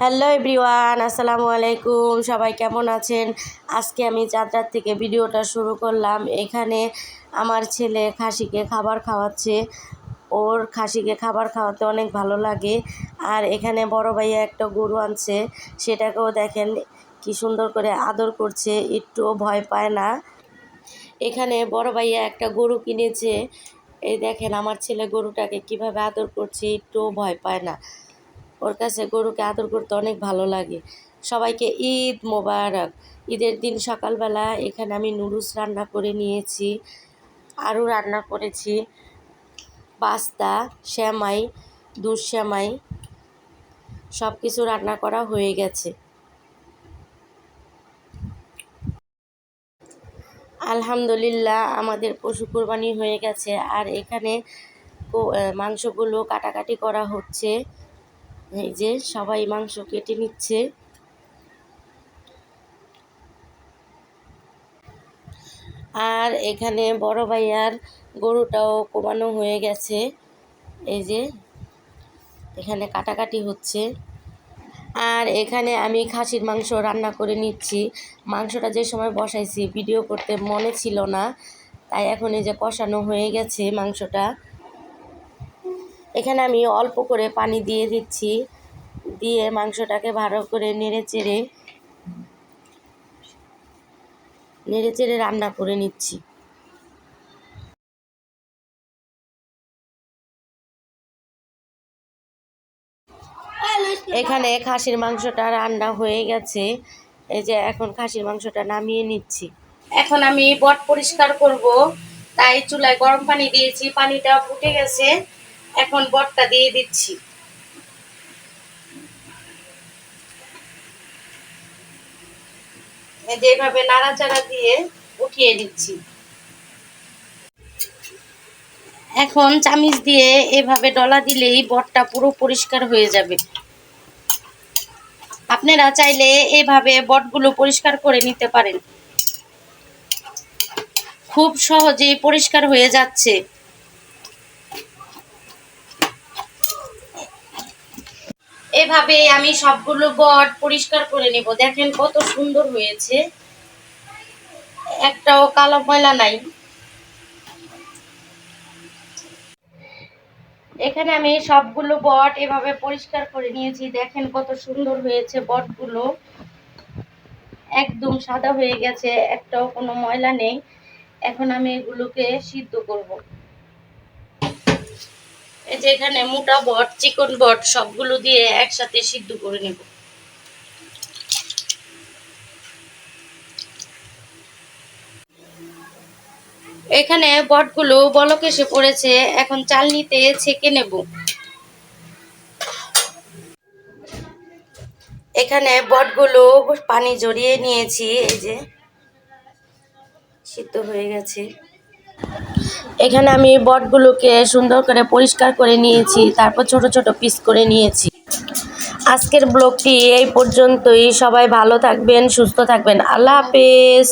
Hello everyone, আসসালামু আলাইকুম। সবাই কেমন আছেন? আজকে আমি যাত্রার থেকে ভিডিওটা শুরু করলাম। এখানে আমার ছেলে খাসিকে খাবার খাওয়াচ্ছে। ওর খাসিকে খাবার খাওয়াতে অনেক ভালো লাগে। আর এখানে বড় ভাইয়া একটা গরু আনছে, সেটাকেও দেখেন কি সুন্দর করে আদর করছে, একটুও ভয় পায় না। এখানে বড় ভাইয়া একটা গরু কিনেছে, এই দেখেন আমার ছেলে গরুটাকে কিভাবে আদর করছে, একটুও ভয় পায় না। ওর কাছে গরুকে আদর করতে অনেক ভালো লাগে। সবাইকে ঈদ মোবারক। ঈদের দিন সকালবেলা এখানে আমি নুডলস রান্না করে নিয়েছি, আরও রান্না করেছি পাস্তা, সেমাই, দুধ সেমাই, সব কিছু রান্না করা হয়ে গেছে। আলহামদুলিল্লাহ আমাদের পশু কোরবানি হয়ে গেছে। আর এখানে মাংসগুলো কাটাকাটি করা হচ্ছে। এই যে সবাই মাংস কেটে নিচ্ছে। আর এখানে বড় ভাইয়ার গরুটাও কোবানো হয়ে গেছে। এই যে এখানে কাটাকাটি হচ্ছে। আর এখানে আমি খাসির মাংস রান্না করে নিচ্ছি। মাংসটা যে সময় বসাইছি ভিডিও করতে মনে ছিল না, তাই এখন এই যে কষানো হয়ে গেছে মাংসটা। এখানে আমি অল্প করে পানি দিয়ে দিচ্ছি, দিয়ে মাংসটাকে ভালো করে নেড়ে চেড়ে রান্না করে নিচ্ছি। এখানে খাসির মাংসটা রান্না হয়ে গেছে। এই যে এখন খাসির মাংসটা নামিয়ে নিচ্ছি। এখন আমি বট পরিষ্কার করব, তাই চুলায় গরম পানি দিয়েছি, পানিটা ফুটে গেছে। এখন বটটা দিয়ে দিচ্ছি। যেভাবে নাড়াচাড়া দিয়ে উঠিয়ে দিচ্ছি। এখন চামিচ দিয়ে এভাবে ডলা দিলেই বটটা পুরো পরিষ্কার হয়ে যাবে। আপনারা চাইলে এভাবে বটগুলো পরিষ্কার করে নিতে পারেন। খুব সহজেই পরিষ্কার হয়ে যাচ্ছে। এভাবে আমি সবগুলো বট পরিষ্কার করে নেব। দেখেন কত সুন্দর হয়েছে, একটাও কালো ময়লা নাই। এখানে আমি সবগুলো বট এভাবে পরিষ্কার করে নিয়েছি। দেখেন কত সুন্দর হয়েছে বটগুলো, একদম সাদা হয়ে গেছে, একটাও কোনো ময়লা নেই। এখন আমি এগুলোকে সিদ্ধ করব। এই যে এখানে মোটা বট, চিকন বট সবগুলো দিয়ে একসাথে সিদ্ধ করে নেব। এখানে বটগুলো বলক এসে পড়েছে, এখন চালনিতে ছেঁকে নেব। এখানে বটগুলো পানি ঝরিয়ে নিয়েছি, এই যে সিদ্ধ হয়ে গেছে। এখানে আমি বটগুলোকে সুন্দর করে পরিষ্কার করে নিয়েছি, তারপর ছোট ছোট পিস করে নিয়েছি। আজকের ব্লগটি এই পর্যন্তই। সবাই ভালো থাকবেন, সুস্থ থাকবেন। আল্লাহ হাফেজ।